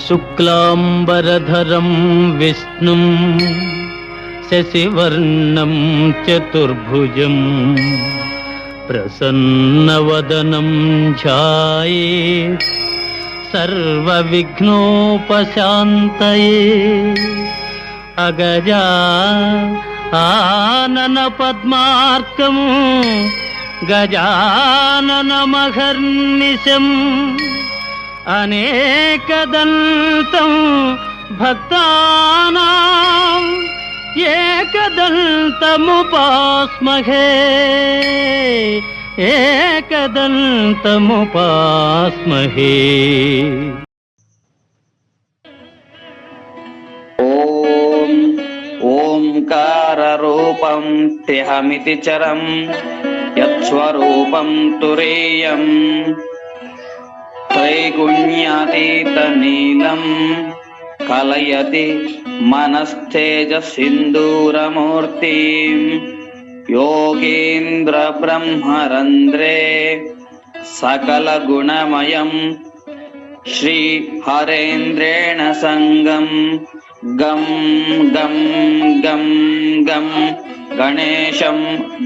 శుక్లాంబరధరం విష్ణుం శశివర్ణం చతుర్భుజం ప్రసన్నవదనం ధ్యాయేత్ సర్వవిఘ్నోపశాంతయే. అగజా ఆనన పద్మార్కం గజాననమహర్నిశం అనేకదంతం భక్తానాం ఏకదంతముపాస్మహే ఏకదంతముపాస్మహే. ఓం ఓంకార రూపం త్యహమితి చరం యత్స్వరూపం తురీయం త్రైగుణ్యాతీత నీలం కలయతి మనస్తేజ సింధూరమూర్తిం యోగేంద్ర బ్రహ్మరంధ్రే సకల గుణమయం శ్రీ హరేంద్రేణ సంగం గం గం గం గం గణేశం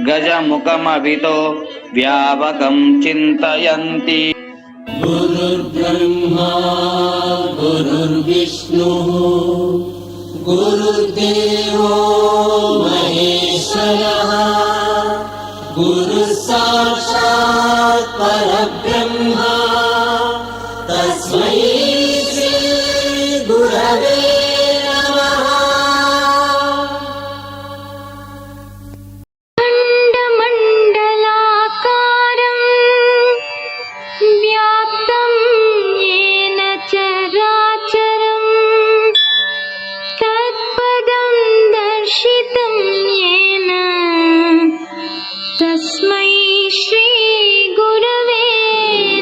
గజముఖమభితో వ్యాపకం చింతయంతి. గురుర్బ్రహ్మా గురుర్విష్ణుః గురుర్దేవో మహేశ్వరః గురుః సాక్షాత్ పరబ్రహ్మ తస్మై శ్రీ గురవే నమః. ఖండమండలాకారం వ్యాప్తం యేన చరాచరం తత్పదం దర్శితం యేన తస్మై శ్రీ గురవే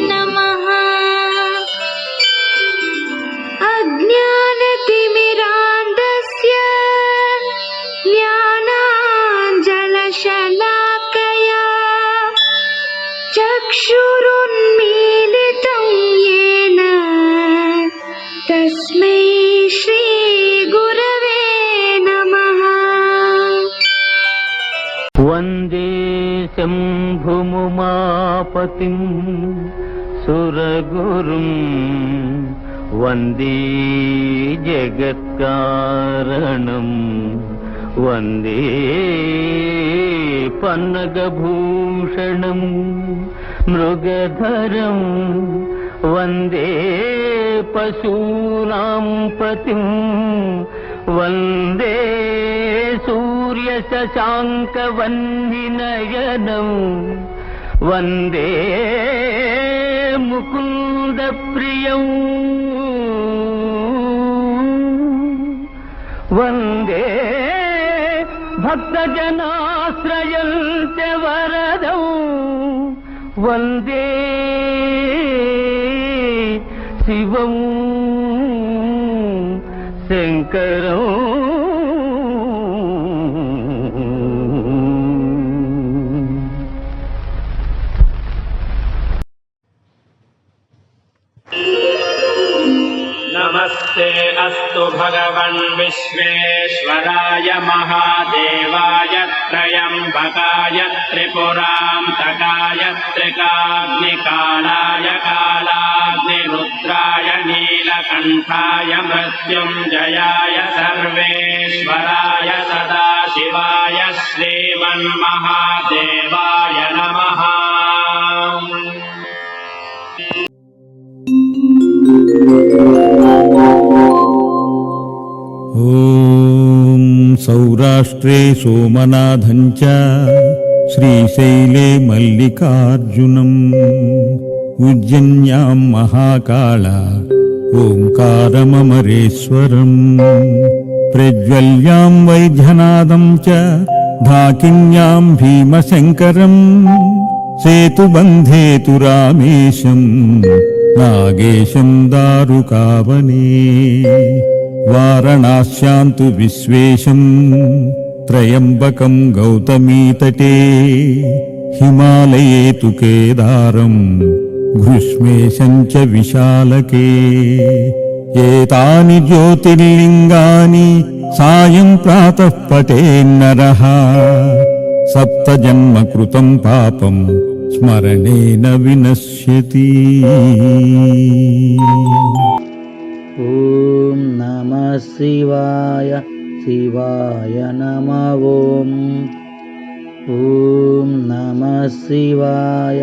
నమః. అజ్ఞానతిమిరాంధస్య జ్ఞానాంజనశలాకయా చక్షురున్మీలితం యేన తస్మై శ్రీ గురవే నమః. వందే శంభుముమాపతిం సురగురుం వందే జగత్కారణం వందే పన్నగభూషణం మృగధరం వందే పశూనాం పతిం వందే సూర్యశశాంకవన్నినయనం వందే ముకుందప్రియం వందే భక్తజనాశ్రయం చ వరదం వందే శివం శంకరం నమస్తే అస్తు భగవన్ విశ్వేశ్వరాయ మహాదేవాయ త్రయంబకాయ త్రిపురాంతకాయ త్రికాగ్నికాలాయ కాలాగ్నిరుద్రాయ నీలకంఠాయ మృత్యుంజయాయ సర్వేశ్వరాయ సదాశివాయ శ్రీమన్మహాదేవాయ నమః. ఓం సౌరాష్ట్రే సోమనాథం చ శ్రీశైలే మల్లికార్జునం ఉజ్జయిన్యాం మహాకాళ ఓంకారమమరేశ్వరం ప్రజ్వల్యాం వైద్యనాదం చ ఢాకిన్యాం భీమశంకరం సేతుబంధేతు రామేశం నాగేశం దారుకావనే వారణాస్యాం తు విశ్వేశం త్రయంబకం గౌతమీతటే హిమాలయే తు కేదారం గ్రీష్మేశం చ విశాలకే एतानि ज्योतिर्लिङ्गानि सायं प्रातः पठेन्नरः सप्तजन्म कृतं पापं स्मरणेन विनश्यति। ॐ नमः शिवाय शिवाय नमः। ॐ नमः शिवाय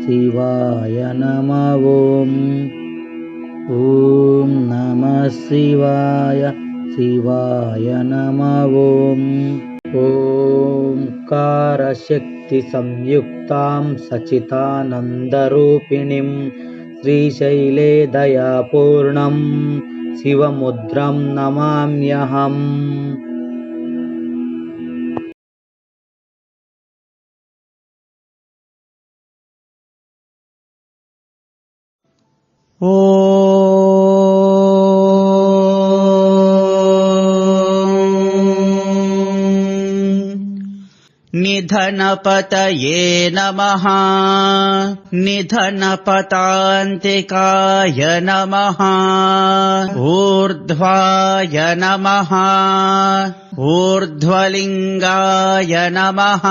शिवाय नमः। ॐ नमः शिवाय शिवाय नमः। ओंकारशक्तिसंयुक्तां सच्चिदानन्दरूपिणीं श्रीशैले दयापूर्णं शिवमुद्रं नमाम्यहम्। निधनपतये नमः। निधनपतान्तिकाय नमः। ऊर्ध्वाय नमः। ऊर्ध्वलिङ्गाय नमः।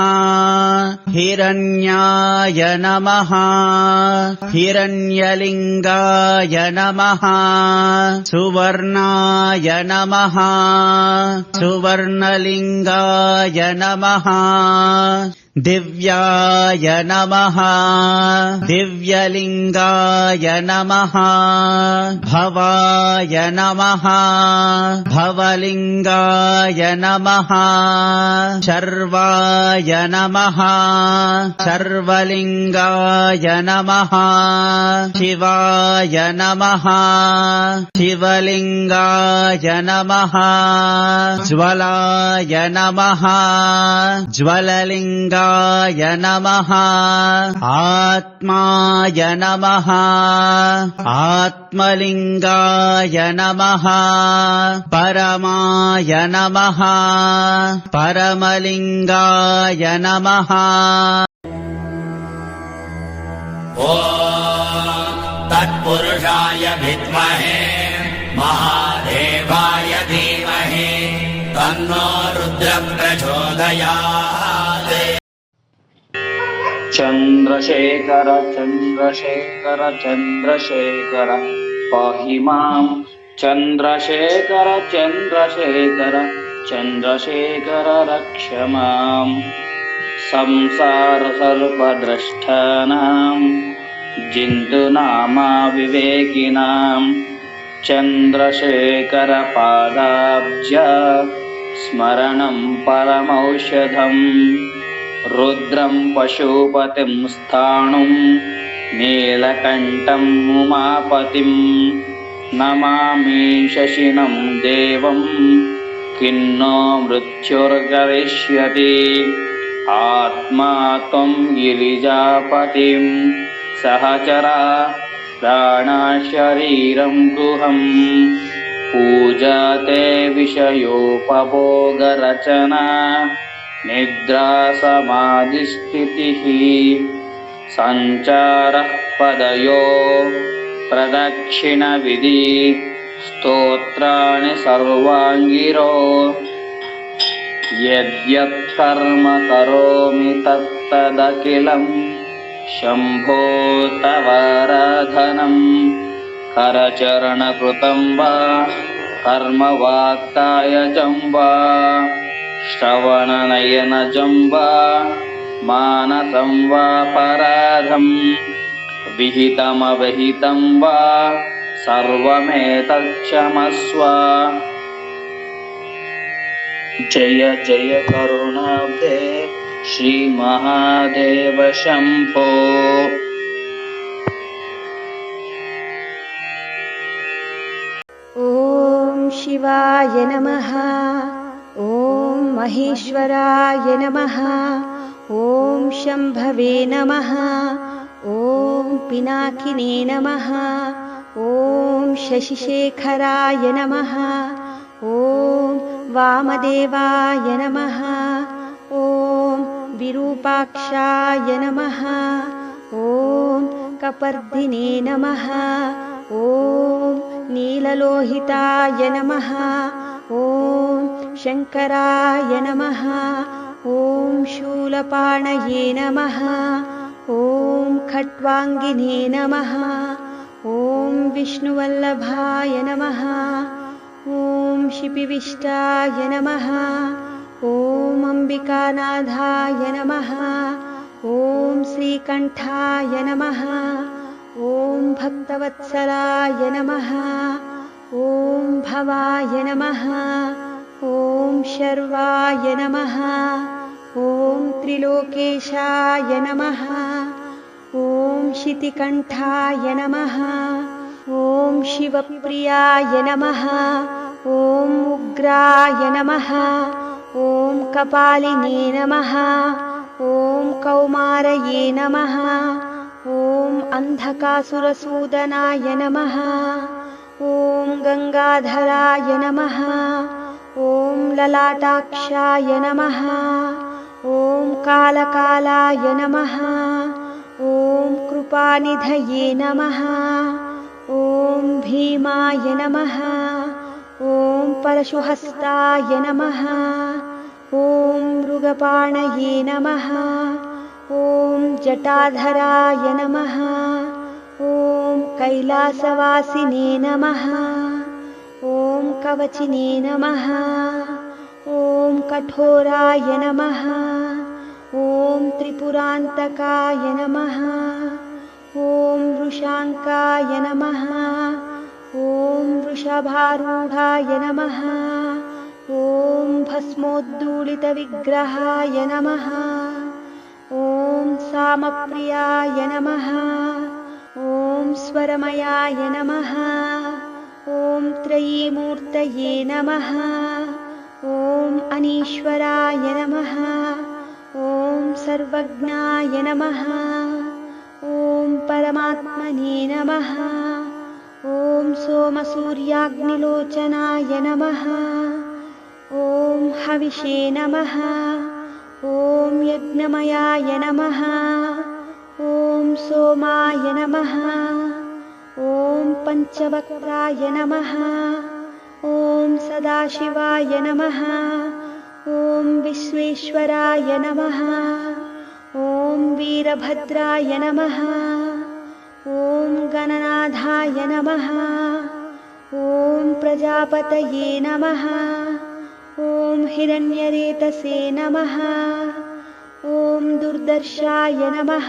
हिरण्याय नमः। हिरण्यलिङ्गाय नमः। सुवर्णाय नमः। सुवर्णलिङ्गाय नमः। दिव्याय नमः। दिव्यलिङ्गाय नमः। भवाय नमः। भवलिङ्गाय नमः। शर्वाय नमः। शर्वलिङ्गाय नमः। शिवाय नमः। शिवलिङ्गाय नमः। ज्वलाय नमः। ज्वललिङ्गाय नमः। आत्माय नमः। आत्मलिङ्गाय नमः। परमाय नमः। परमलिङ्गाय नमः। ॐ तत्पुरुषाय विद्महे महादेवाय धीमहि तन्नो रुद्रः प्रचोदयात्। चन्द्रशेखर चन्द्रशेखर चन्द्रशेखर पाहि माम्। चन्द्रशेखर चन्द्रशेखर चन्द्रशेखर रक्ष माम्। संसार सर्पद्रष्टानां जिन्तूनामा विवेकिनां चन्द्रशेखर पादाब्ज स्मरणं परमौषधम्। रुद्रं पशुपतिं स्थाणुं नीलकण्ठं उमापतिं नमामि शशिनं देवं किन्नो मृत्युर्गरिष्यति। आत्मा त्वं गिरिजापतिं सहचरा प्राणशरीरं गृहं पूजाते विषयोपभोगरचना निद्रा समाधिस्थितिः सञ्चारः पदयो प्रदक्षिणविधि स्तोत्राणि सर्वाङ्गिरो यद्यत् कर्म करोमि तत्तदखिलं शम्भो तवाराधनं करचरणकृतं वा कर्म वाक्कायजं वा श्रवणनयनजं वा मानसं वा पराधं विहितमविहितं वा सर्वमेतत्क्षमस्व। जय जय करुणाब्धे श्री महादेव शम्भो। ॐ शिवाय नमः। ॐ महेश्वराय नमः। ॐ शम्भवे नमः। ॐ पिनाकिने नमः। ॐ शशिशेखराय नमः। ॐ वामदेवाय नमः। ॐ विरूपाक्षाय नमः। ॐ कपर्दिने नमः। ॐ नीललोहिताय नमः ॐ शङ्कराय नमः ॐ शूलपाणये नमः ॐ खट्वाङ्गिने नमः ॐ विष्णुवल्लभाय नमः ॐ शिपिविष्टाय नमः ॐ अम्बिकानाथाय नमः ॐ श्रीकण्ठाय नमः ॐ भक्तवत्सलाय नमः ॐ भवाय नमः ॐ शर्वाय नमः ॐ त्रिलोकेशाय नमः ॐ शितिकण्ठाय नमः ॐ शिवप्रियाय नमः ॐ उग्राय नमः ॐ कपालिने नमः ॐ कौमारये नमः ॐ अन्धकासुरसूदनाय नमः ॐ गङ्गाधराय नमः ॐ ललाटाक्षाय नमः ॐ कालकालाय नमः ॐ कृपानिधये नमः ॐ भीमाय नमः ॐ परशुहस्ताय नमः ॐ मृगपाणये नमः ॐ जटाधराय नमः ॐ कैलासवासिने नमः ॐ कवचिने नमः ॐ कठोराय नमः ॐ त्रिपुरान्तकाय नमः ॐ वृषाङ्काय नमः ॐ वृषभारूढाय नमः ॐ भस्मोद्दूलितविग्रहाय नमः ॐ सामप्रियाय नमः ॐ स्वरमयाय नमः ॐ त्रयीमूर्तये नमः ॐ अनीश्वराय नमः ॐ सर्वज्ञाय नमः ॐ परमात्मने नमः ॐ सोमसूर्याग्निलोचनाय नमः ॐ हविषे नमः ॐ यज्ञमयाय नमः ॐ सोमाय नमः ॐ पञ्चवक्त्राय नमः ॐ सदाशिवाय नमः ॐ विश्वेश्वराय नमः ॐ वीरभद्राय नमः ॐ गणनाथाय नमः ॐ प्रजापतये नमः ॐ हिरण्यरेतसे नमः ॐ दुर्दर्शाय नमः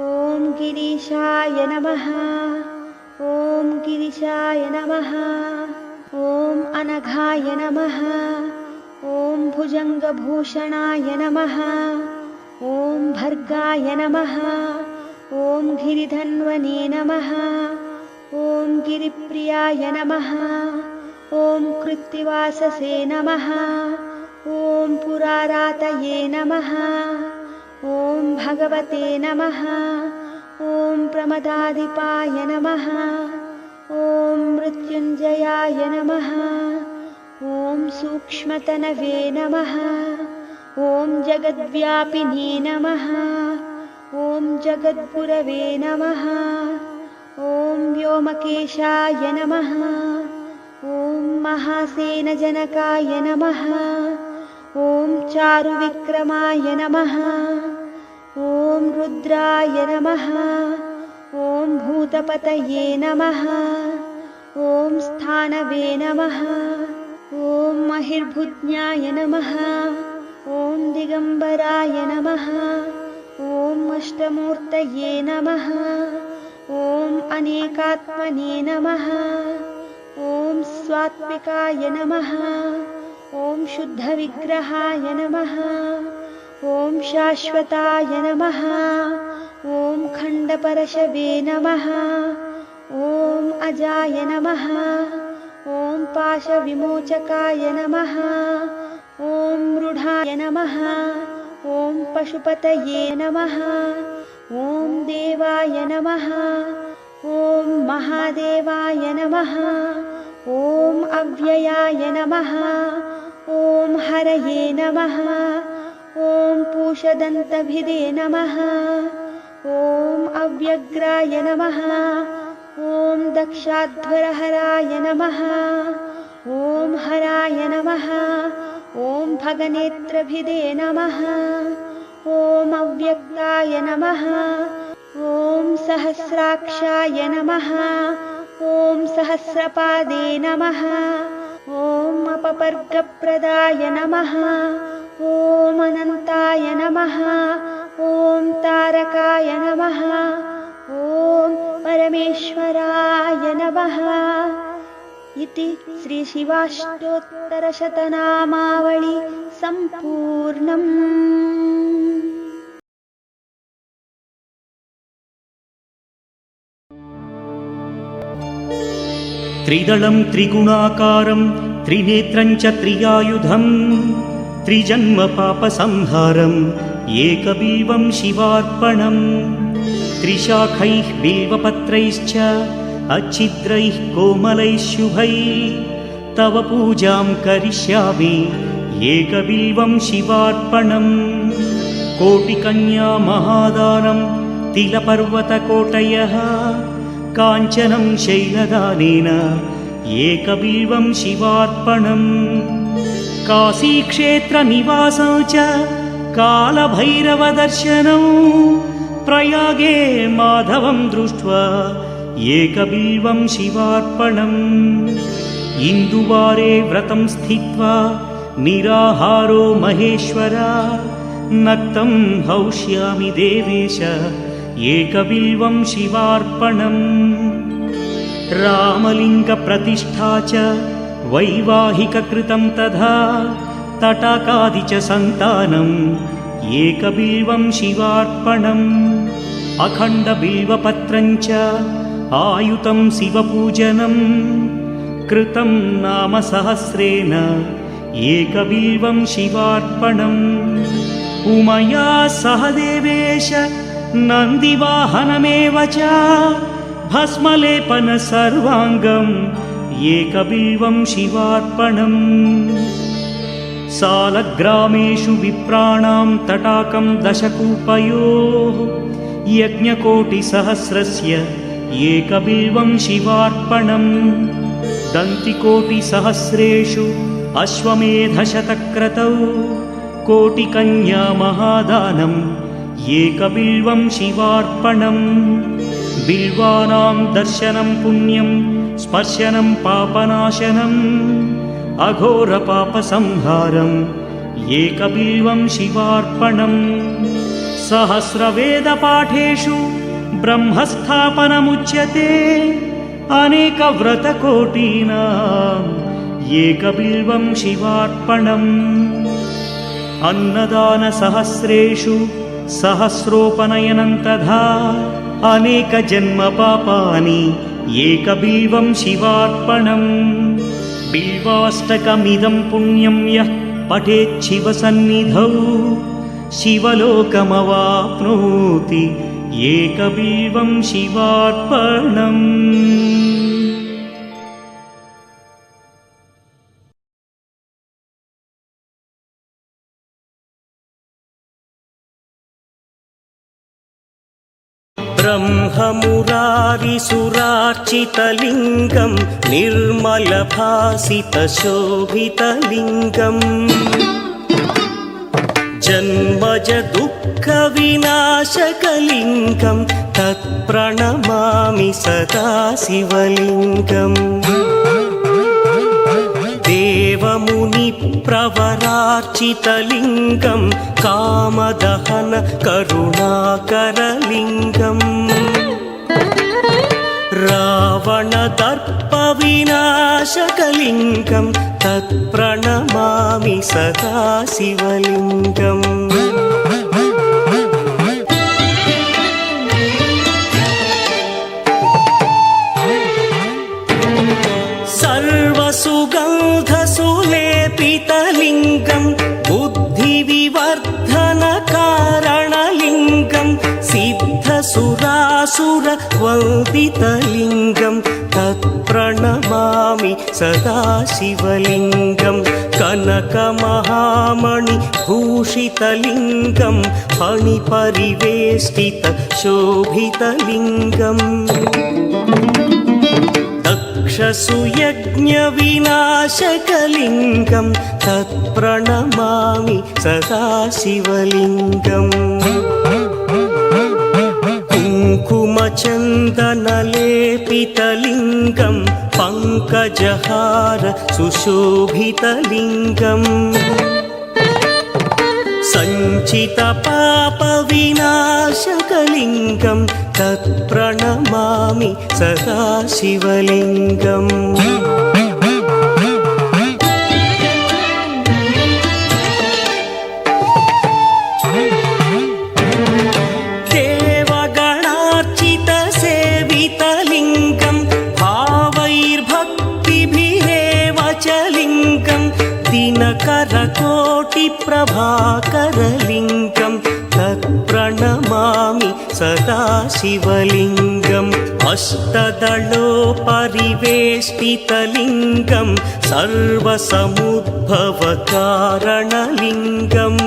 ॐ गिरीशाय नमः ॐ गिरिशाय नमः ॐ अनघाय नमः ॐ भुजङ्गभूषणाय नमः ॐ भर्गाय नमः ॐ गिरिधन्वने नमः ॐ गिरिप्रियाय नमः ॐ कृत्तिवाससे नमः ॐ पुरारातये नमः ॐ भगवते नमः ॐ प्रमदाधिपाय नमः ॐ मृत्युञ्जयाय नमः ॐ सूक्ष्मतनवे नमः ॐ जगद्व्यापिने नमः ॐ जगद्गुरवे नमः ॐ व्योमकेशाय नमः ॐ महासेनजनकाय नमः ॐ चारुविक्रमाय नमः ॐ रुद्राय नमः ॐ भूतपतये नमः ॐ स्थानवे नमः ॐ महिर्भुज्ञाय नमः ॐ दिगम्बराय नमः ॐ अष्टमूर्तये नमः ॐ अनेकात्मने नमः ॐ स्वात्मिकाय नमः ॐ शुद्धविग्रहाय नमः ॐ शाश्वताय नमः ॐ खण्डपरशवे नमः ॐ अजाय नमः ॐ पाशविमोचकाय नमः ॐ मृढाय नमः ॐ पशुपतये नमः ॐ देवाय नमः ॐ महादेवाय नमः ॐ अव्ययाय नमः ॐ हरये नमः ॐ पूषदन्तभिदे नमः ॐ अव्यग्राय नमः ॐ दक्षाध्वरहराय नमः। ॐ हराय नमः। ॐ भगनेत्रभिदे नमः। ॐ अव्यक्ताय नमः। ॐ सहस्राक्षाय नमः। ॐ सहस्रपादे नमः। ॐ अपपर्गप्रदाय नमः। ॐ अनन्ताय नमः। ॐ तारकाय नमः। ॐ परमेश्वराय नमः। इति श्रीशिवाष्टोत्तरशतनामावळि सम्पूर्णम्। त्रिदलं त्रिगुणाकारं त्रिनेत्रं च त्रियायुधं त्रिजन्मपापसंहारं एकबिल्वं शिवार्पणम् त्रिशाखैः बिल्वपत्रैश्च अच्छिद्रैः कोमलैः शुभैः तव पूजां करिष्यामि एकबिल्वं शिवार्पणम् कोटिकन्या महादानं तिलपर्वतकोटयः काञ्चनं शैलदानेन एकबिल्वं शिवार्पणम् काशीक्षेत्रनिवासं च कालभैरवदर्शनं प्रयागे माधवं दृष्ट्वा एकबिल्वं शिवार्पणम् इन्दुवारे व्रतं स्थित्वा निराहारो महेश्वरा नक्तं हौष्यामि देवेश एकबिल्वं शिवार्पणम् रामलिङ्गप्रतिष्ठा च वैवाहिककृतं तथा तटाकादि च सन्तानम् एकबिल्वं शिवार्पणम् अखण्डबिल्वपत्रं च आयुतं शिवपूजनं कृतं नाम सहस्रेण एकबिल्वं शिवार्पणम् उमया सह देवेश नन्दिवाहनमेव च भस्मलेपन सर्वाङ्गम् एकबिल्वं शिवार्पणम् सालग्रामेषु विप्राणां तटाकं दशकूपयोः यज्ञकोटिसहस्रस्य एकबिल्वं शिवार्पणम् दन्तिकोटिसहस्रेषु अश्वमेधशतक्रतौ कोटिकन्या महादानम् एकबिल्वं शिवार्पणम् बिल्वानां दर्शनं पुण्यं स्पर्शनं पापनाशनम् अघोरपापसंहारम् एकबिल्वं शिवार्पणम् सहस्रवेदपाठेषु ब्रह्मस्थापनमुच्यते अनेकव्रतकोटीनाम् एकबिल्वं शिवार्पणम् अन्नदानसहस्रेषु सहस्रोपनयनं तथा अनेकजन्मपापानि एकबिल्वं शिवार्पणम् बिल्वाष्टकमिदं पुण्यं यः पठेत् शिवसन्निधौ शिवलोकमवाप्नोति एकबिल्वं शिवार्पणम्। ब्रह्ममुरारिसुरार्चितलिङ्गं निर्मलभासितशोभितलिङ्गम् जन्मज दुःखविनाशकलिङ्गं तत्प्रणमामि सदा शिवलिङ्गम् देवमुनिप्रवरार्चितलिङ्गं कामदहन करुणाकरलिङ्गम् रावणदर्पविनाशकलिङ्गं तत्प्रणमामि सदा शिवलिङ्गम् सर्वसुगन्धसुलेपितलिङ्गं बुद्धिविवर्धनकारणलिङ्गं सिद्धसुरासुरवन्दितलिङ्गं तत्प्रणमामि सदा शिवलिङ्गं कनकमहामणिभूषितलिङ्गं फणिपरिवेष्टितशोभितलिङ्गम् दक्षसूयज्ञविनाशकलिङ्गं तत्प्रणमामि सदा शिवलिङ्गम् कुङ्कुमचन्दनलेपितलिङ्गं पङ्कजहार सुशोभितलिङ्गम् सञ्चितपापविनाशकलिङ्गं तत्प्रणमामि सदा शिवलिङ्गम् देवगणार्चितसेवितलिङ्गं भावैर्भक्तिभिरेव च लिङ्गं दिनकरकोटिप्रभाकरलिङ्गं तत्प्रणमामि सदा शिवलिङ्गम् अष्टदलोपरिवेष्टितलिङ्गं सर्वसमुद्भवकारणलिङ्गम्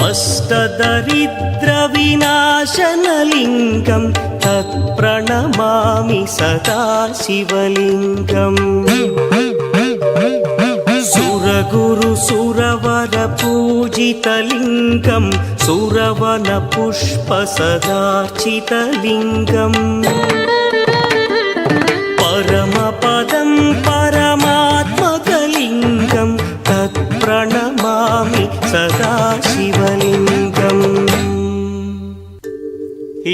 अष्टदरिद्रविनाशनलिङ्गं तत्प्रणमामि सदा शिवलिङ्गम् सुरगुरुसुरवरपूजितलिङ्गं सुरवनपुष्पसदार्चितलिङ्गम् परमपदं परमात्मकलिङ्गं तत्प्रणमामि सदा शिवलिङ्गम्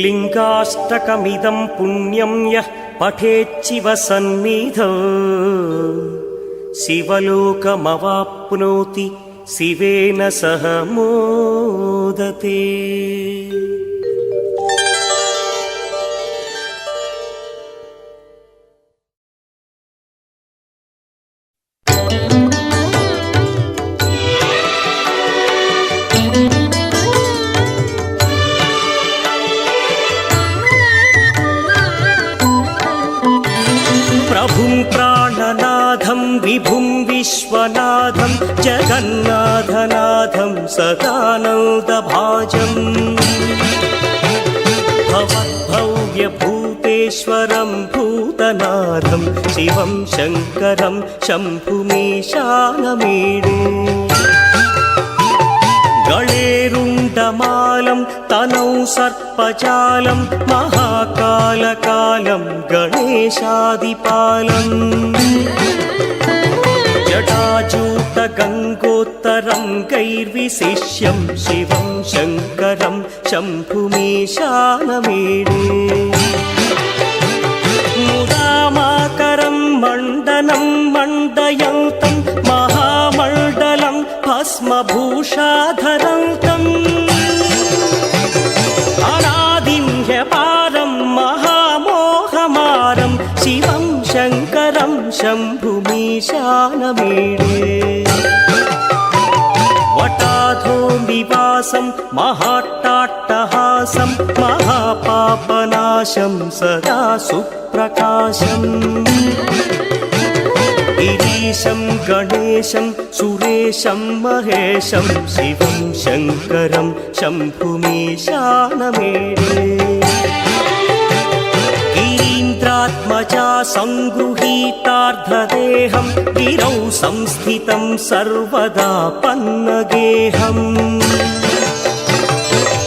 लिङ्गाष्टकमिदं पुण्यं यः पठेच्छिव सन्निधौ शिवलोकमवाप्नोति शिवेन सह मोदते। प्रभुं प्राणनाथं विभुं विश्वनाथं जगन्नाथनाथं सदानन्दभाजं भवद्भव्यभूतेश्वरं भूतनाथं शिवं शङ्करं शम्भुमीशानमीडे गणेरुण्डमालं तनौ सर्पजालं महाकालकालं गणेशादिपालम् जटाजूतगङ्गोत्तरं गैर्विशिष्यं शिवं शङ्करं शम्भुमीशानमीडे मुदामाकरं मण्डनं मण्डयन्तं महामण्डलं भस्मभूषाधरन्तम् अनादिं ह्यपारं महामोहमारं शिवं शङ्करं शम्भुमीशानमीडे वटाधोनिवासं महाट्टाट्टहासं महापापनाशं सदा सुप्रकाशम् गिरीशं गणेशं सुरेशं महेशं शिवं शङ्करं शम्भुमीशानमीडे गिरीन्द्रात्मजा सङ्गृहीतार्धदेहं गिरौ संस्थितं सर्वदा पन्नगेहम्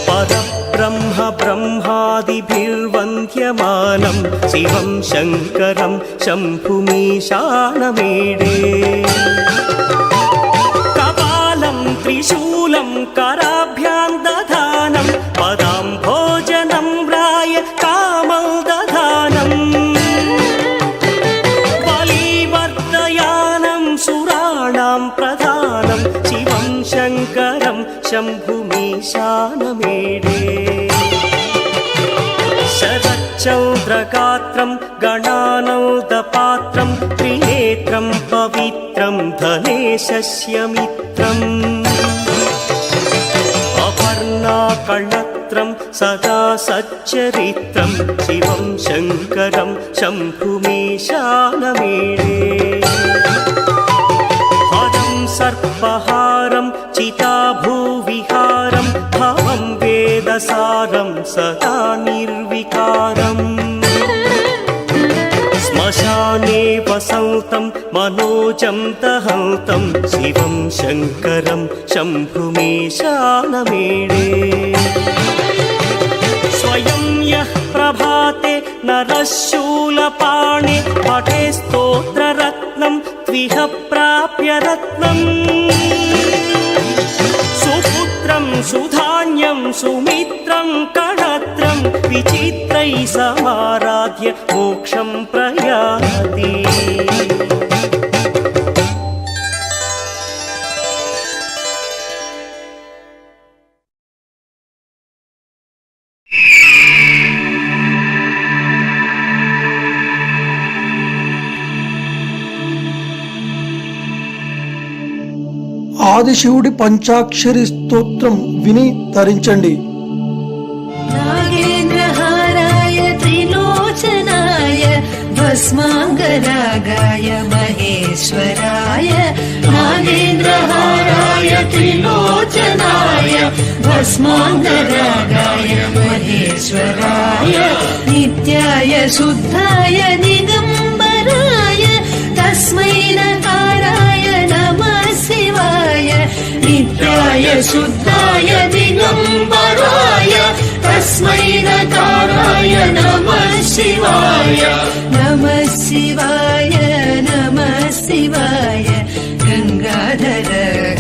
परब्रह्म ब्रह्मादिभिर्वन्द्यमानं शिवं शङ्करं शम्भुमीशानमीडे कपालं त्रिशूलं कराभ्यां दधानं पदाम्भोजनं राय कामं दधानं बलिवर्धयानं सुराणां प्रधानं शिवं शङ्करं शम्भुमीशानमीडे शरच्चन्द्रगात्रं गणानौदपात्रं त्रिनेत्रं पवित्रं धनेशस्य मित्रम् अपर्णाकर्णत्रं सदा सच्चरित्रं शिवं शङ्करं शम्भुमीशानमीडे पदं सर्पहारं चिताभूविहारं भवं वेदसारं सदा निर्विकारम् वने वसन्तं मनोजं दहन्तं शिवं शङ्करं शम्भुमीशानमीडे स्वयं यः प्रभाते नरः शूलपाणे पठे स्तोत्ररत्नं त्विह प्राप्य रत्नम् सुपुत्रं सुधान्यं सुमित्रं कणत्रं विचित्रैः समाराध्य मोक्षं प्रयाति ఆదిశివుడి పంచాక్షరి స్తోత్రం విని ధరించండి. नागेन्द्रहाराय त्रिलोचनाय भस्माङ्गरागाय महेश्वराय नागेन्द्रहाराय त्रिलोचनाय भस्माङ्गरागाय महेश्वराय नित्याय शुद्धाय दिगम्बराय तस्मै नकाराय नमः शिवाय नित्याय शुद्धाय दिगम्बराय तस्मै नकाराय नमः शिवाय नमः शिवाय नमः शिवाय गंगाधर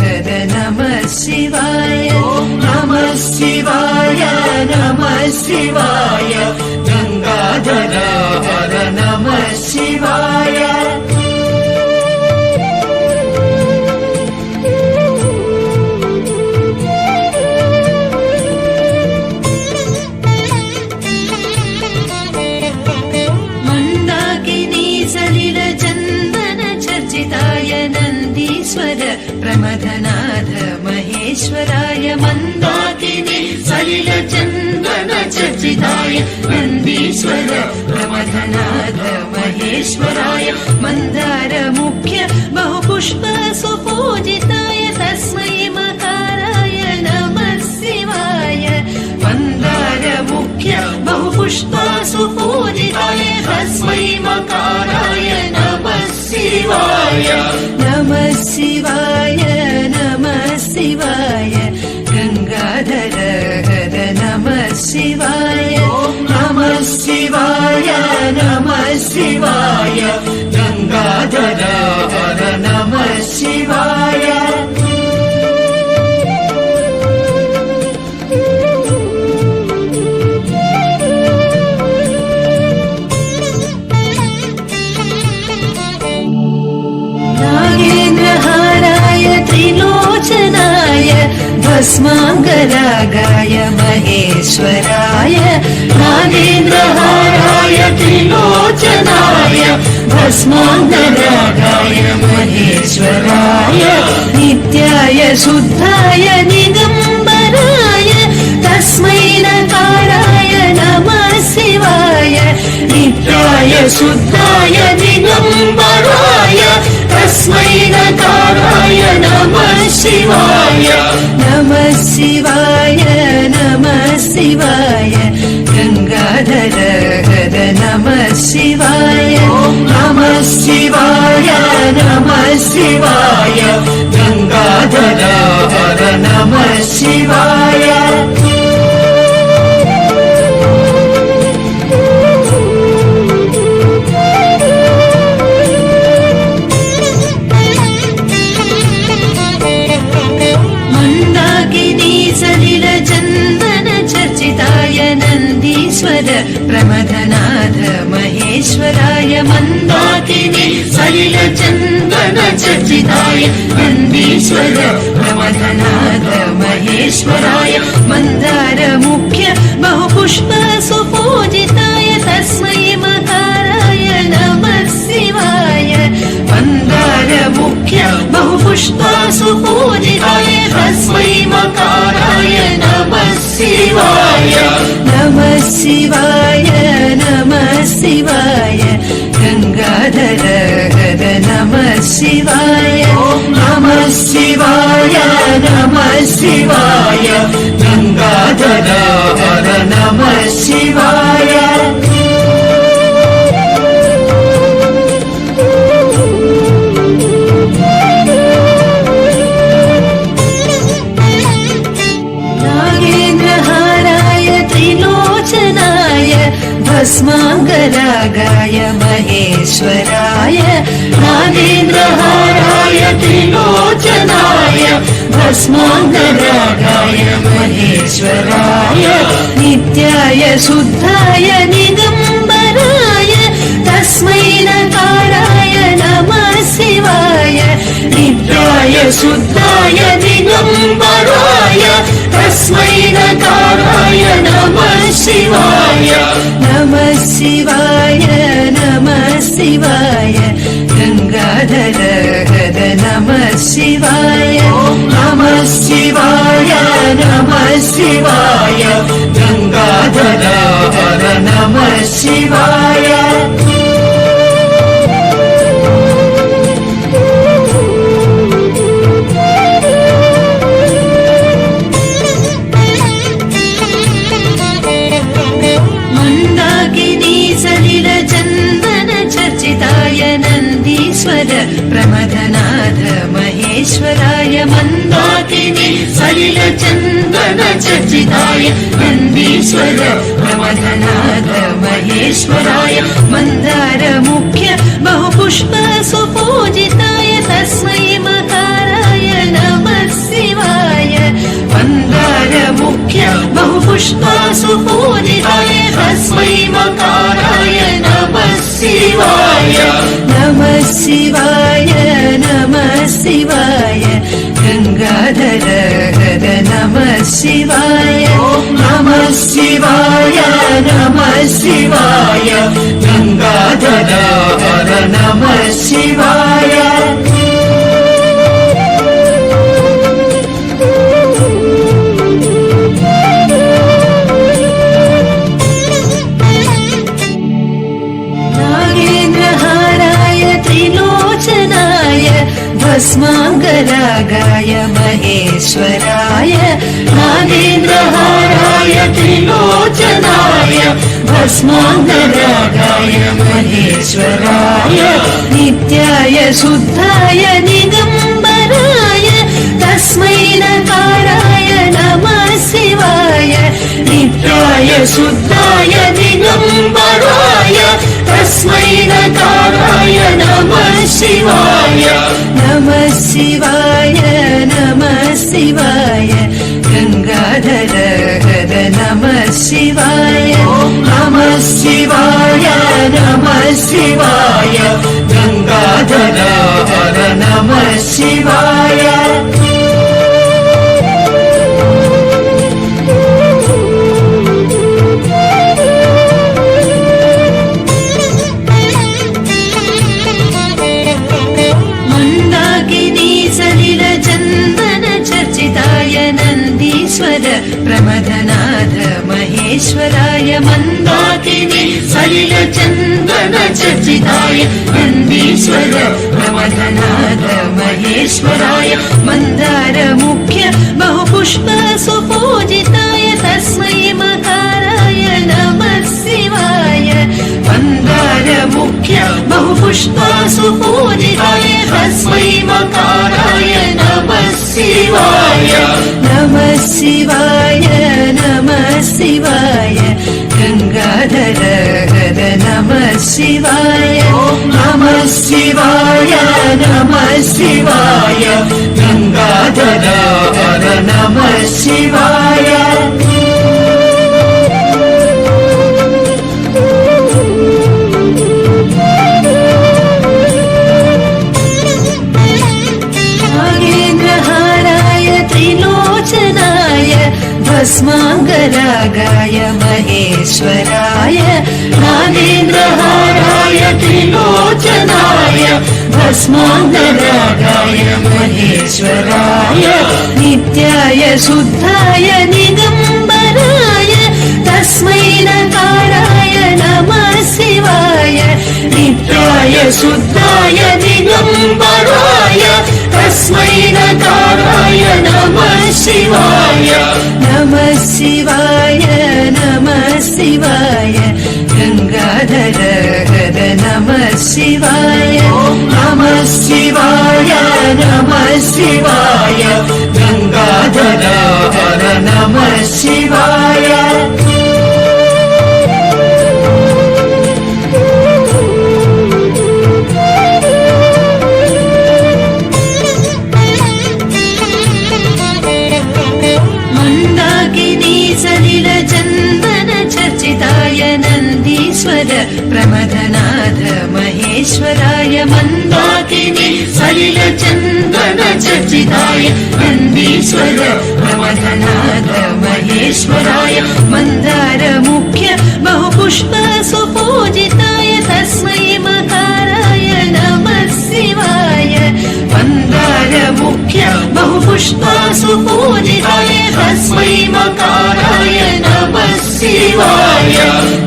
हर नमः शिवाय नमः शिवाय नमः शिवाय गंगाधर हर नमः शिवाय प्रमथनाथ महेश्वराय मन्दाकिनी सलिलचन्दन चर्चिताय नन्दीश्वर प्रमथनाथ महेश्वराय मन्दार मुख्य बहुपुष्प सुपूजिताय तस्मै मकाराय नमः शिवाय मन्दार मुख्य बहुपुष्प सुपूजिताय तस्मै मकाराय नमः शिवाय नमः शिवाय नमः शिवाय गंगाधर हर नमः शिवाय नमः शिवाय नमः शिवाय गंगाधर हर नमः शिवाय नागेन्द्रहाराय त्रिलोचनाय भस्माङ्गरागाय महेश्वराय नागेन्द्रहाराय त्रिलोचनाय भस्माङ्गरागाय महेश्वराय नित्याय शुद्धाय दिगम्बराय तस्मै नकाराय नमः शिवाय नित्याय शुद्धाय दिगम्बराय तस्मै नकाराय नमः शिवाय नमः शिवाय नमः शिवाय गंगाधर हर नमः शिवाय नमः शिवाय नमः शिवाय गंगाधर हर नमः शिवाय प्रमथनाथ महेश्वराय मन्दाकिनी सलिलचन्दन चर्चिताय नन्दीश्वर प्रमथनाथ महेश्वराय मन्दार मुख्य बहुपुष्प सुपूजिताय तस्मै मकाराय नमः शिवाय मन्दार मुख्य बहुपुष्प सुपूजिताय तस्मै मकाराय नमः शिवाय नमः शिवाय नमः शिवाय गंगाधर हर नमः शिवाय नमः शिवाय नमः शिवाय गंगाधर हर नमः शिवाय महेश्वराय नागेन्द्रहाराय त्रिलोचनाय भस्माङ्गरागाय महेश्वराय नित्याय शुद्धाय निगम्बराय तस्मै नकाराय नमः शिवाय नित्याय शुद्धाय दिगम्बराय तस्मै नकाराय नमः शिवाय नमः शिवाय नमः शिवाय गंगाधर हर नमः शिवाय नमः शिवाय नमः शिवाय गंगाधर हर नमः शिवाय प्रमथनाथ महेश्वराय मन्दाकिनी सलिलचन्दन चर्चिताय नन्दीश्वर प्रमथनाथ महेश्वराय मन्दार मुख्य बहुपुष्प सुपूजिताय तस्मै मकाराय नमः शिवाय मन्दार मुख्य बहुपुष्प सुपूजिताय तस्मै मकाराय नमः शिवाय नमः शिवाय नमः शिवाय गंगाधर हर नमः शिवाय नमः शिवाय नमः शिवाय गंगाधर हर नमः शिवाय भस्माङ्गरागाय महेश्वराय नागेन्द्रहाराय त्रिलोचनाय भस्माङ्गरागाय महेश्वराय नित्याय शुद्धाय निगम्बराय तस्मै नकाराय नमः शिवाय नित्याय शुद्धाय दिगम्बराय तस्मै नकाराय नमः शिवाय नमः शिवाय नमः शिवाय गंगाधर हर नमः शिवाय नमः शिवाय नमः शिवाय गंगाधर हर नमः शिवाय प्रमथनाथ महेश्वराय मन्दाकिनी सलिलचन्दन चर्चिताय नन्दीश्वर प्रमथनाथ महेश्वराय मन्दार मुख्य बहुपुष्प सुपूजिताय तस्मै मकाराय नमः शिवाय मन्दार मुख्य बहुपुष्प सुपूजिताय तस्मै मकाराय नमः शिवाय नमः शिवाय नमः शिवाय गंगाधर हर नमः शिवाय नमः शिवाय नमः शिवाय गंगाधर हर नमः शिवाय भस्माङ्गरागाय महेश्वराय नागेन्द्रहाराय त्रिलोचनाय भस्माङ्गरागाय महेश्वराय नित्याय शुद्धाय निगम्बराय तस्मै नकाराय नमः शिवाय नित्याय शुद्धाय दिगम्बराय तस्मै नकाराय नमः शिवाय नमः शिवाय नमः शिवाय गंगाधर हर नमः शिवाय नमः शिवाय नमः शिवाय गंगाधर हर नमः शिवाय महेश्वराय मन्दाकिनी सलिलचन्दन चर्चिताय नन्दीश्वर प्रमथनाथ महेश्वराय मन्दार मुख्य बहुपुष्प सुपूजिताय तस्मै मकाराय नमः शिवाय मन्दार मुख्य बहुपुष्प सुपूजिताय तस्मै मकाराय नमः शिवाय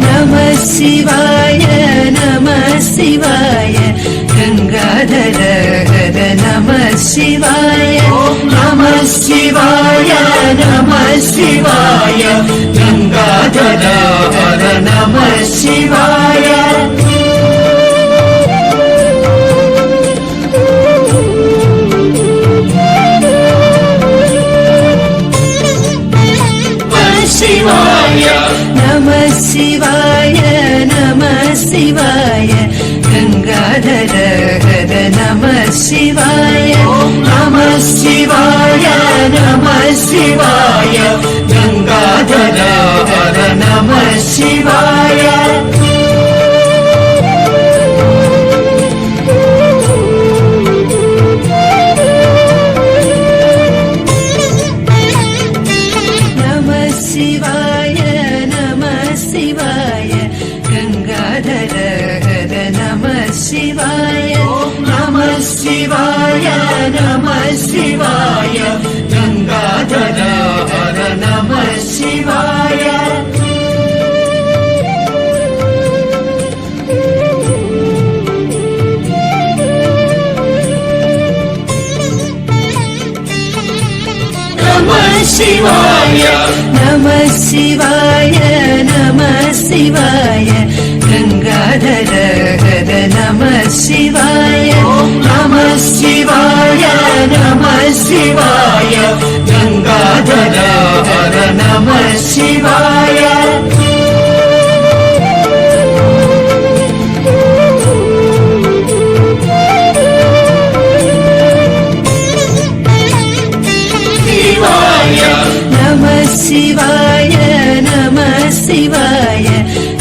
नमः शिवाय नमः शिवाय गंगाधर हर नमः शिवाय नमः शिवाय नमः शिवाय गंगाधर हर नमः शिवाय शिवाय नमः शिवाय नमः शिवाय गंगाधर हर नमः शिवाय नमः शिवाय नमः शिवाय गंगाधर हर नमः शिवाय शिवाय नमः शिवाय गंगाधर हर नमः शिवाय नमः शिवाय नमः शिवाय गंगाधर हर नमः शिवाय नमः शिवाय नमः शिवाय नमः शिवाय गंगाधर हर नमः शिवाय नमः शिवाय नमः शिवाय गंगाधर हर नमः शिवाय नमः शिवाय नमः शिवाय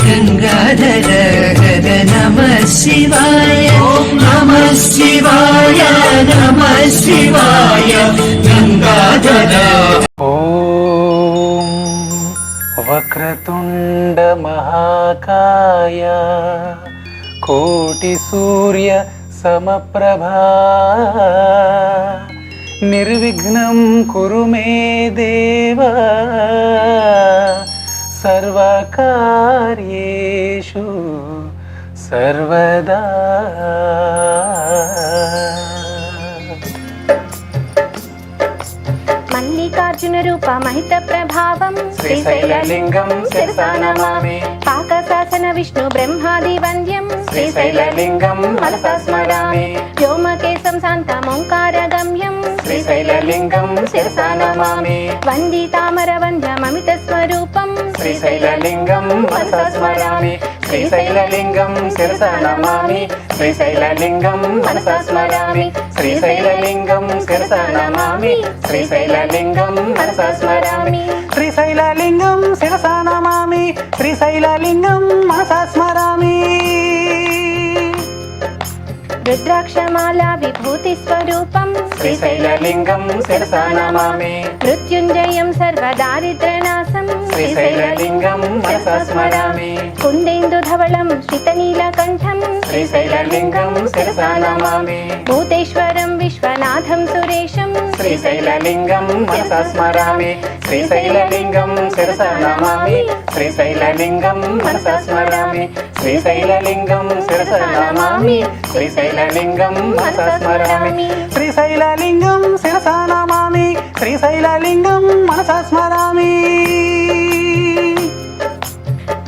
गंगाधर हर नमः शिवाय नमः शिवाय नमः शिवाय गंगाधर ॐ वक्रतुण्ड महाकाय कोटिसूर्य समप्रभा निर्विघ्नं कुरु मे देव सर्वकार्येषु सर्वदा मल्लिकार्जुन रूप महित प्रभावं श्रीशैललिङ्गं शिरसा नमामि पाकशासन विष्णु ब्रह्मादि वन्द्यं श्रीशैललिङ्गं मनसा स्मरामि व्योमकेशं शान्तमोङ्कार गम्यं श्रीशैललिङ्गं शिरसा नमामि वन्दितामरवन्द्यममित स्वरूपं श्रीशैललिङ्गं मनसा स्मरामि श्रीशैललिङ्गं शिरसा नमामि श्रीशैललिङ्गं मनसा स्मरामि श्रीशैललिङ्गं शिरसा नमामि श्रीशैललिङ्गं मनसा स्मरामि श्रीशैललिङ्गं शिरसा नमामि श्रीशैललिङ्गं मनसा स्मरामि रुद्राक्षमाला विभूति स्वरूपं श्रीशैललिङ्गं शिरसा नमामि मृत्युञ्जयं सर्वदारिद्र्यनाशं श्रीशैललिङ्गं मनसा स्मरामि कुन्देन्दुधवलं श्रितनीलकण्ठं श्रीशैललिङ्गं शिरसा नमामि भूतेश्वरं विश्वनाथं सुरेशं श्रीशैललिङ्गं मनसा स्मरामि श्रीशैललिङ्गं शिरसा नमामि श्रीशैललिङ्गं मनसा स्मरामि श्रीशैललिङ्गं शिरसा नमामि श्रीशैललिङ्गं मनसा स्मरामि श्रीशैललिङ्गं शिरसा नमामि श्रीशैललिङ्गं मनसा स्मरामि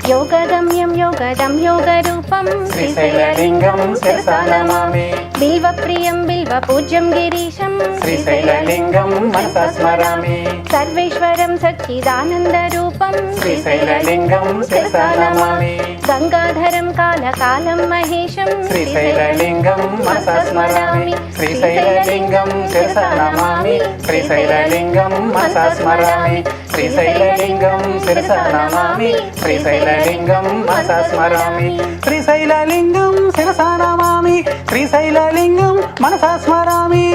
योगगम्यं योगदं योगरूपं श्रीशैललिङ्गं शिरसा नमामि बिल्वप्रियं बिल्वपूज्यं गिरीशं श्रीशैललिङ्गं मनसा स्मरामि सर्वेश्वरं सच्चिदानन्दरूपं श्रीशैललिङ्गं शिरसा नमामि गंगाधरं कालकालं महेशं श्रीशैललिङ्गं मनसा स्मरामि श्रीशैललिङ्गं शिरसा नमामि श्रीशैललिङ्गं मनसा स्मरामि శ్రీశైలలింగం శిరసా నమామి శ్రీశైలలింగం మనసా స్మరామి శ్రీశైలలింగం శిరసా నమామి శ్రీశైలలింగం మనసా స్మరామి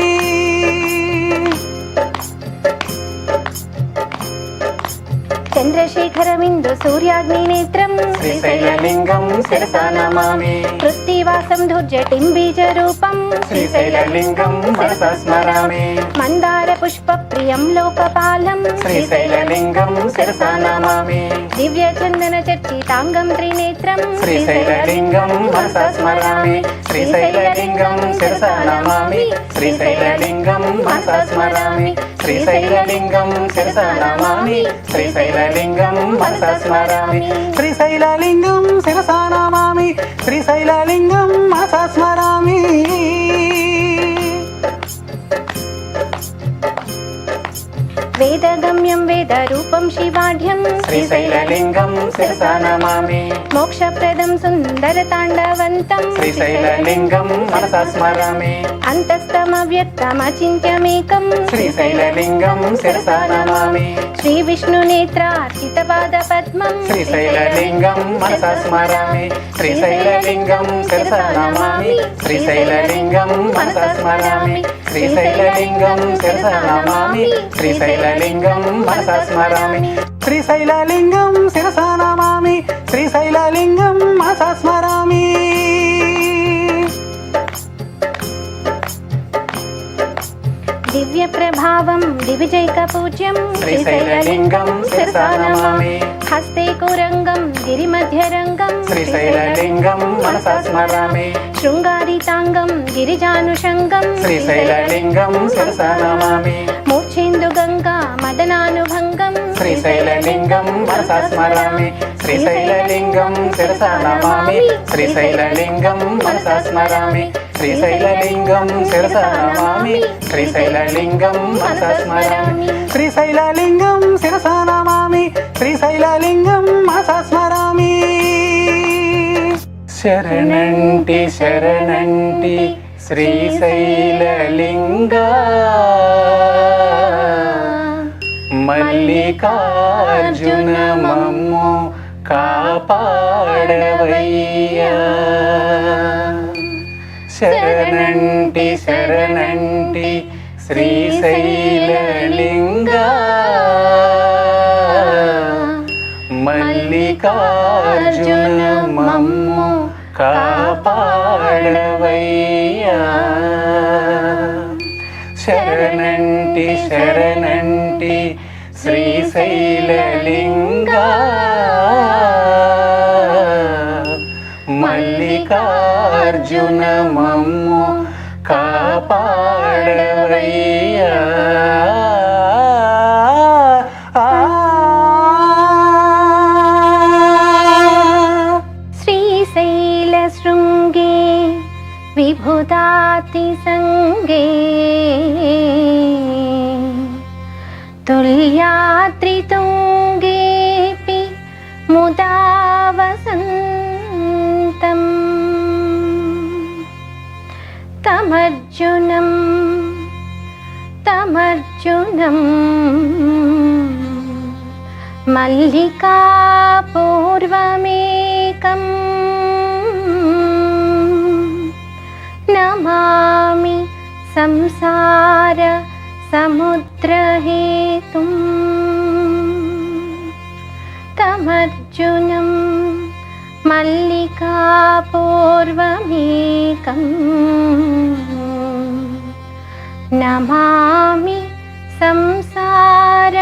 చంద్రశేఖరమిందు సూర్యాగ్నినేత్రం శ్రీశైలలింగం శిరసా నమామి కృత్తివాసం ధుర్జటిం బీజరూపం శ్రీశైలలింగం మనసా స్మరామి మందార పుష్ప ప్రియం లోకపాలం శ్రీశైలలింగం శిరసా నమామి దివ్య చందన చర్చితాంగం త్రినేత్రం శ్రీశైలలింగం మనసా స్మరామి శ్రీశైలలింగం శిరసా నమామి శ్రీశైలలింగం మనసా స్మరామి శ్రీశైలలింగం శిరసా నమామి శ్రీశైలలింగం మనసా స్మరామి శ్రీశైలలింగం శిరసా నమామి శ్రీశైలలింగం మనసా స్మరామి వేదగమ్యం వేదరూపం శివాఢ్యం శ్రీశైలలింగం శిరసా నమామి మోక్షప్రదం సుందరతాండవంతం శ్రీశైలలింగం మనసా స్మరామి అంతస్తమవ్యక్తమచింత్యమేకం శ్రీశైలలింగం శిరసా నమామి శ్రీవిష్ణునేత్రార్చితపాదపద్మం శ్రీశైలలింగం మనసా స్మరామి శ్రీశైలలింగం శిరసా నమామి శ్రీశైలలింగం మనసా స్మరామి శ్రీశైలలింగం శిరసా నమామి శ్రీశైలలింగం మనసా స్మరామి శ్రీశైలలింగం శిరసా నమామి శ్రీశైలలింగం మనసా స్మరామి దివ్య ప్రభావం దివిజైక పూజ్యం శ్రీశైలలింగం శిరసా నమామి హస్తే కురంగం గిరిమధ్యరంగం శ్రీశైలలింగం మనసా స్మరామి శృంగారితాంగం గిరిజానుషంగం శ్రీశైలలింగం శిరసా నమామి మూర్ఛేందు గంగా మదనానుభంగం శ్రీశైలలింగం మనసా స్మరామి శ్రీశైలలింగం శిరసా నమామి శ్రీశైలలింగం మనసా స్మరామి శ్రీశైలలింగం శిరసా నమామి శ్రీశైలలింగం మనసా స్మరామి శ్రీశైలలింగం శిరసా నమామి శ్రీశైలలింగం మనసా స్మరామి శరణంటి శరణంటి శ్రీశైలలింగా మల్లికార్జున మమ్ము కాపాడవయ్యా శరణంటి శరణంటి శ్రీశైలలింగా మల్లికార్జున మమ్ము కాపాడవయ్యా శరణంటి శరణంటి శ్రీశైలలింగా మల్లికార్జున మమ్ము కాపాడవయ్యా శ్రీశైల శృంగే విభుదాతి సంగే తుల్యాత్రితుంగేపి ముదా వసంతం తమర్జునం తమర్జునం మల్లికా పూర్వమేకం నమామి సంసార సముద్రహేతుం తమర్జునం మల్లికా పూర్వమేకం నమామి సంసార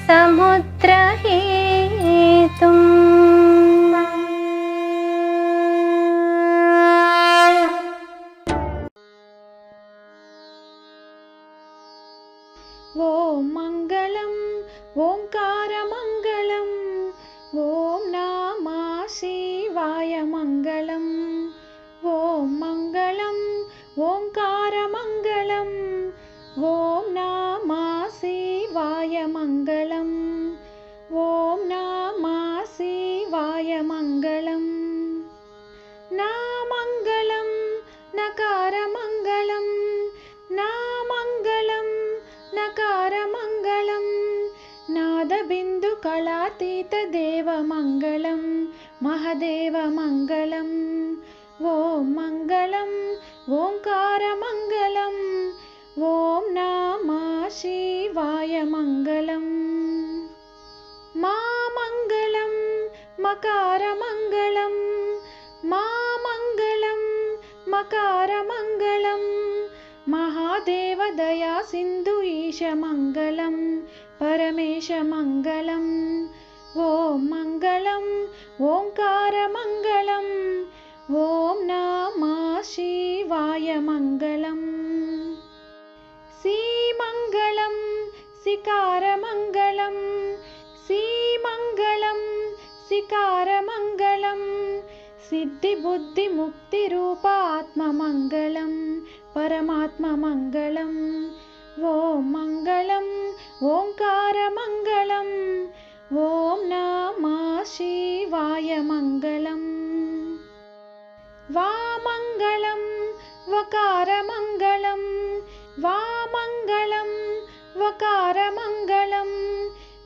సముద్రహేతుం ఓం మంగళం ఓంకారమంగళం ఓం నమః శివాయ మంగళం ఓం మంగళం ఓంకారమంగళం ఓం నమః శివాయ మంగళం ఓం నమః శివాయ మంగళం నా మంగళం నకారమంగళం నా మంగళం నకారమంగళం నాదబిందు मङ्गलातीतदेवमङ्गलं महदेवमङ्गलम् ॐ मङ्गलम् ओङ्कारमङ्गलम् ॐ नमः शिवाय मङ्गलम् मामङ्गलं मकारमङ्गलं मामङ्गलं मकारमङ्गलं महादेवदया सिन्धु ईशमङ्गलं परमेशमङ्गलम् ॐ मङ्गलम् ओङ्कारमङ्गलम् ॐ नमः शिवाय मङ्गलम् श्रीमङ्गलं सिकारमङ्गलं श्रीमङ्गलं सिकारमङ्गलं सिद्धिबुद्धिमुक्तिरूपात्ममङ्गलं परमात्ममङ्गलम् ॐ मङ्गलम् ओङ्कारमङ्गलम् ॐ नमः शिवाय मङ्गलम् वामङ्गलं वकारमङ्गलं वामङ्गलं वकारमङ्गलं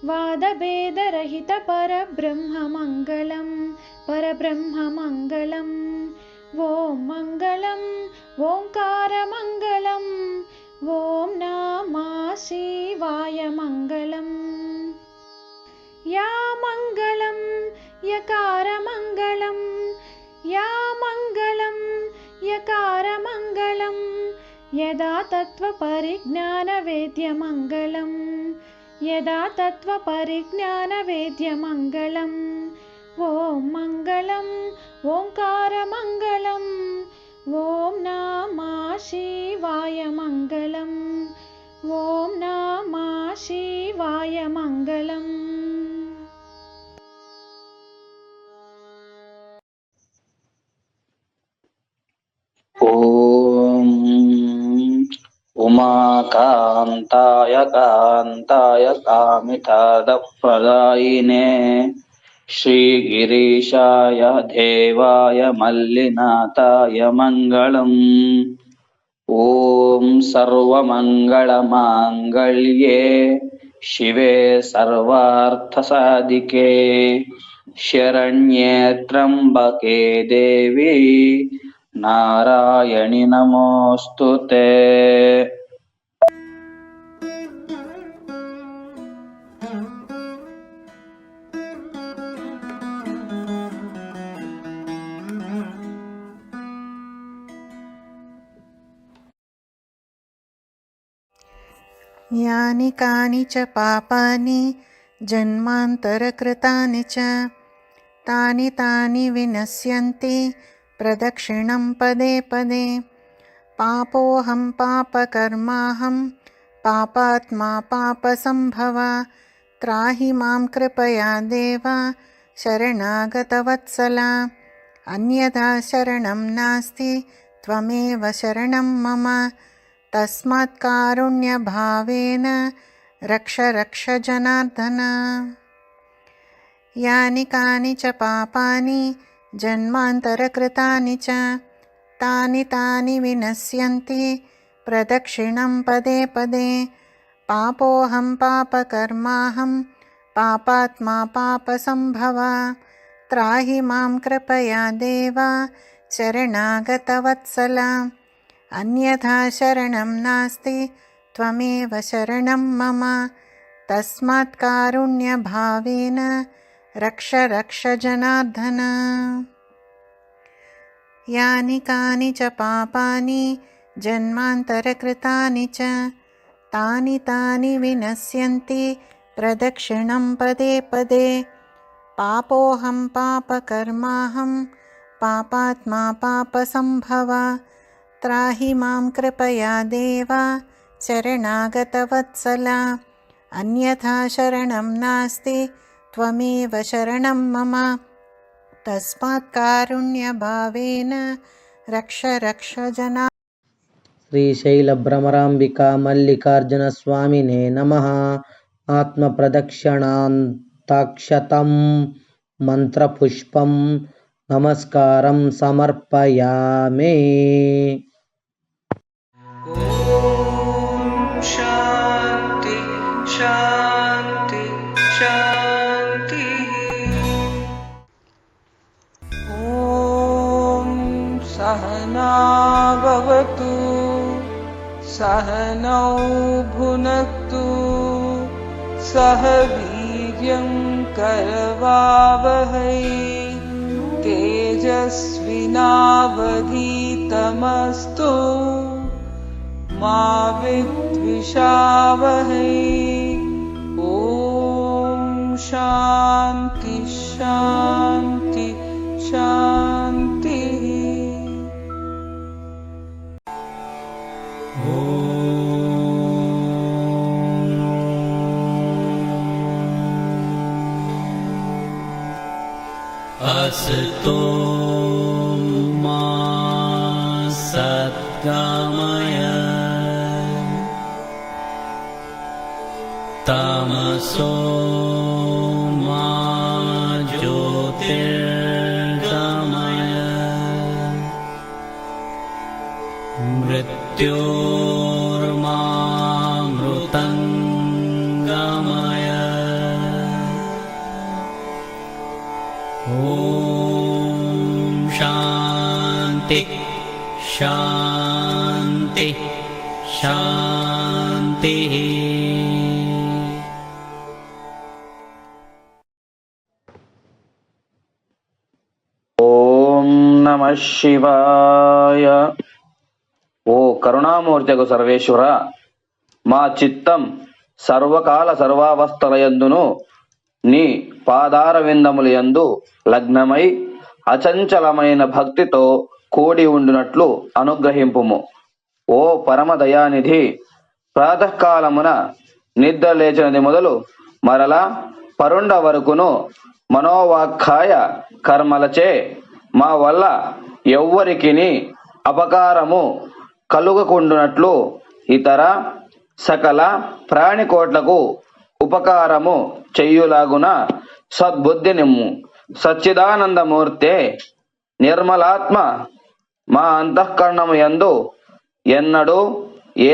वादभेदरहितपरब्रह्ममङ्गलं परब्रह्ममङ्गलम् ॐ मङ्गलम् ओङ्कारमङ्गलम् ॐ नमः शिवाय मङ्गलम् या मङ्गलं यकारमङ्गलं या मङ्गलं यकारमङ्गलं यदा तत्त्वपरिज्ञानवेद्यमङ्गलं यदा तत्त्वपरिज्ञानवेद्यमङ्गलम् ॐ मङ्गलम् ओङ्कारमङ्गलम् ॐ नमः शिवाय मङ्गलम् ॐ नमः शिवाय मङ्गलम् ॐ उमाकान्ताय कान्ताय कामितार्थप्रदायिने श्रीगिरीशाय देवाय मल्लिनाथाय मङ्गलम् ॐ सर्वमङ्गलमाङ्गल्ये शिवे सर्वार्थसाधिके शरण्ये त्र्यम्बके देवी नारायणि नमोऽस्तुते। यानि कानि च पापानि जन्मान्तरकृतानि च तानि तानि विनश्यन्ति प्रदक्षिणं पदे पदे पापोऽहं पापकर्माहं पापात्मा पापसम्भवा त्राहि मां कृपया देव शरणागतवत्सला अन्यथा शरणं नास्ति त्वमेव शरणं मम तस्मात् कारुण्यभावेन रक्ष रक्ष जनार्दन। यानि कानि च पापानि जन्मान्तरकृतानि च तानि तानि विनश्यन्ति प्रदक्षिणं पदे पदे पापोऽहं पापकर्माहं पापात्मा पापसम्भवा त्राहि मां कृपया देव शरणागतवत्सला अन्यथा शरणं नास्ति त्वमेव शरणं मम तस्मात् कारुण्यभावेन रक्ष रक्ष जनार्दन। यानि कानि च पापानि जन्मान्तरकृतानि च तानि तानि विनश्यन्ति प्रदक्षिणं पदे पदे पापोऽहं पापकर्माहं पापात्मा पापसम्भवा त्राहि मां कृपया देव शरणागतवत्सला अन्यथा शरणं नास्ति त्वमेव शरणं मम तस्मात् कारुण्यभावेन रक्ष रक्ष जना। श्रीशैलभ्रमराम्बिका मल्लिकार्जुनस्वामिने नमः। आत्मप्रदक्षिणान्ताक्षतं मन्त्रपुष्पं नमस्कारं समर्पयामि। शान्ति शान्ति शान्ति। भवतु सहनौ भुनक्तु सह वीर्यं करवावहै तेजस्विनावधीतमस्तु मा विद्विषावहै। ॐ शान्ति शान्ति शान्तिः। असतो मा सद्गमय तमसो मा ज्योतिर्गमय मृत्योर्मामृतङ्गमय। ॐ शान्ति शान्ति शान्तिः। ఓం నమః శివాయ. ఓ కరుణామూర్తికు సర్వేశ్వర, మా చిత్తం సర్వకాల సర్వావస్థలయందును నీ పాదార విందములయందు లగ్నమై అచంచలమైన భక్తితో కూడి ఉండునట్లు అనుగ్రహింపుము. ఓ పరమదయానిధి, ప్రాతకాలమున నిద్ర లేచినది మొదలు మరలా పరుండ వరకును మనోవాక్కాయ కర్మలచే మా వల్ల ఎవ్వరికిని అపకారము కలుగకుండునట్లు ఇతర సకల ప్రాణికోట్లకు ఉపకారము చెయ్యులాగున సద్బుద్ధి నిమ్ము. సచ్చిదానందమూర్తే నిర్మలాత్మ, మా అంతఃకరణము యందు ఎన్నడూ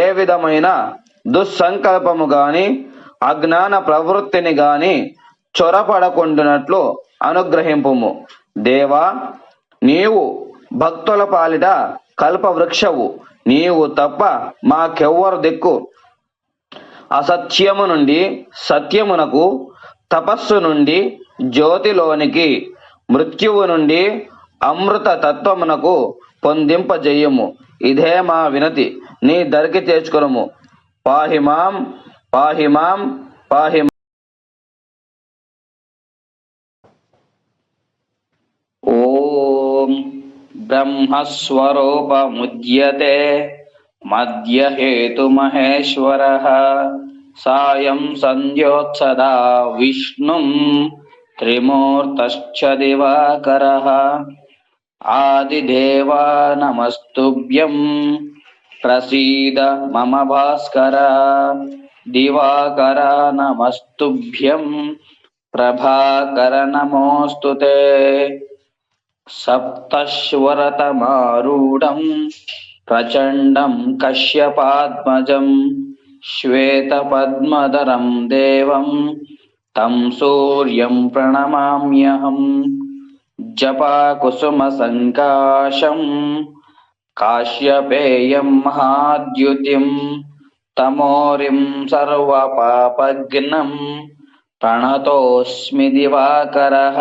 ఏ విధమైన దుస్సంకల్పము గాని అజ్ఞాన ప్రవృత్తిని గాని చొరపడకుండునట్లు అనుగ్రహింపుము. దేవా, నీవు భక్తుల పాలిట కల్పవృక్షవు. నీవు తప్ప మాకెవ్వరు దిక్కు. అసత్యము నుండి సత్యమునకు, తపస్సు నుండి జ్యోతిలోనికి, మృత్యువు నుండి అమృత తత్వమునకు పొందింపజేయము. ఇదే మా వినతి, నీ దరికి చేర్చుకొనుము. పాహిమాం పాహిమాం పాహిమాం. ఓం బ్రహ్మస్వరూపముద్యతే మధ్యహేతుమహేశ్వరః సాయం సంధ్యోత్సదా విష్ణుం త్రిమూర్తశ్చ దివాకరః. ఆదిదేవా నమస్తుభ్యం ప్రసీద మమ భాస్కర. దివాకర నమస్తుభ్యం ప్రభాకర నమోస్తుతే. సప్తశ్వరతమారూఢం ప్రచండం కశ్యపాత్మజం శ్వేతపద్మధరం దేవం తం సూర్యం ప్రణమామ్యహం. జపాకుసుమసంకాశం కాశ్యపేయం మహాద్యుతిం తమోరిం సర్వపాపఘ్నం ప్రణతోస్మి దివాకరః.